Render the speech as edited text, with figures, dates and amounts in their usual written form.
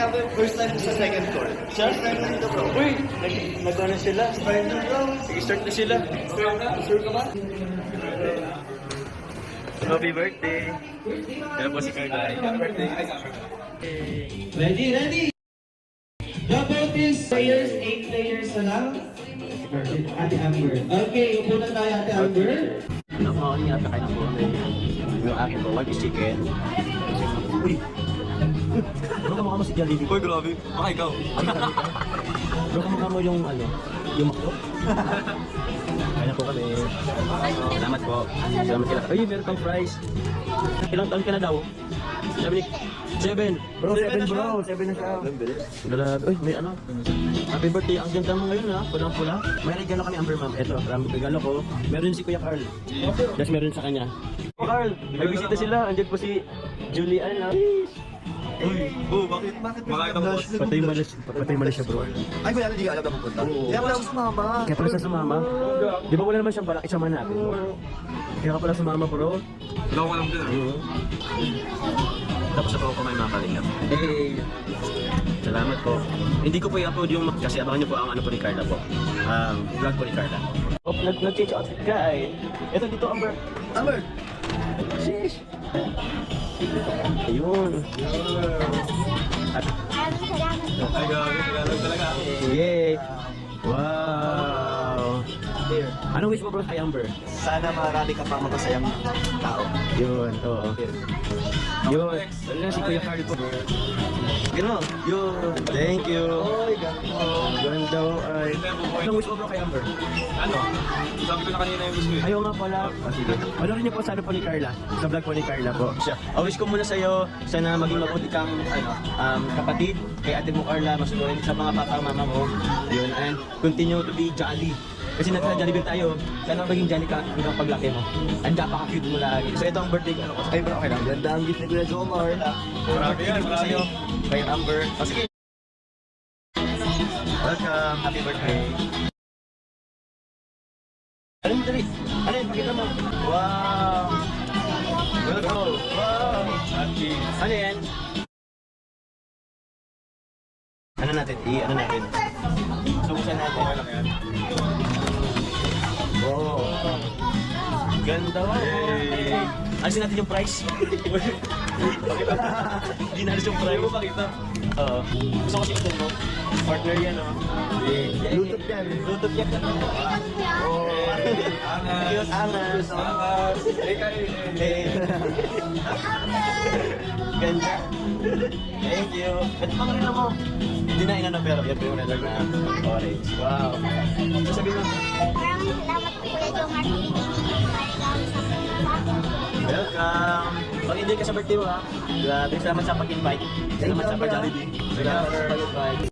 nga po yung first time sa second floor. First time na dito, bro. Uy! Nag-ano sila? Start na, bro. Sige, start na sila. Sure ka ba? Happy birthday! Kaya po si Carla. Happy birthday. Ready? Double team players, 8 players na lang. Ate Amber. Okay, upo na tayo, Ate Amber. Ano po, ang nga kakain po kami. Yung akin po, one piece chicken. Uy! Bro, kamukha mo si Jollibee. Uy, grabe. Baka ikaw. Bro, kamukha mo yung ano, yung makdo. Kaya na po kami. Salamat po. Salamat kila. Ay, meron kang fries. Ilang taon ka na daw? Sabi ni 7. Bro, 7 bro. 7 na siya. Grabe. Uy, may ano. Happy birthday. Ang ganda mo ngayon ha. Pulang-pula. May regalo kami, Amber Ma'am. Ito, maraming regalo ko. Meron si Kuya Carl. Tapos meron sa kanya. Oh, Carl, may bisita sila. Andiyan po si Julian. Uy, bakit? Bakit ang boss? Patay malas siya, bro. Ay, kuya, hindi ka alam na pupunta. Kaya wala akong sumama. Kaya pala siya sumama. Di ba wala naman siyang balak isama natin? Kaya ka pala sumama, bro. Wala ko alam din. Tapos ako kumain mga kalingap. Hey! Salamat po. Hindi ko po i-upload yung kasi abangan niyo po ang ano po ni Carla po. Vlog po ni Carla. Oh, nag-change outfit ka eh. Ito dito, Amber. Amber! Sheesh! Ayun. At, Ay, grabe. Tagalog talaga. yay! Wow! Anong wish mo bro kay Amber? Sana marami ka pang mapasayang tao. Yun, oo. Yun. Lalo na si Kuya Carl po. Gano'n. Yun. Thank you. Oy, gano'n. Ganda ko ay. Anong wish mo bro kay Amber? Ano? Sabi ko na kanina yung gusto eh. Ayaw nga pala. Sige. Ano rin niyo po sa ano po ni Carla? Sa vlog po ni Carla po. Siya. Wish ko muna sa'yo, sana maging mabuti kang kapatid kay ate mo Carla, masunurin sa mga papa mama mo. Yun. And continue to be jolly. Kasi nagka-Jollibee tayo, sana maging jolly ka hanggang paglaki mo. And napaka-cute mo lagi. So ito ang birthday ko. Ay bro, okay lang. Ganda ang gift ni Kuya Jomar. Grabe yan, Birthday ko sa'yo, kay Amber. O sige. Welcome. Happy birthday. Ano mo dali? Ano yun? Pakita mo. Wow! Welcome! Wow! Happy. Ano yan? Ano natin? Ano natin? Subukan natin. Okay lang yan. Wow! Ganda mo! Alisin natin yung price. Hindi na alis yung price. Hindi mo pakita. Oo. Gusto ko ito mo. Partner yan, oh. Bluetooth yan. Bluetooth yan. Oh. Angas. Angas. Angas. Eh. Ganda. Thank you. Ito pa rin mo. Hindi na inano pero yan pa yung leather na orange. Wow. Sabi mo. Maraming salamat po Kuya Jomar. Welcome. Pag-enjoy ka sa birthday mo ha. Grabe. Salamat sa pag-invite. Salamat sa pag-Jollibee. Salamat sa pag-invite.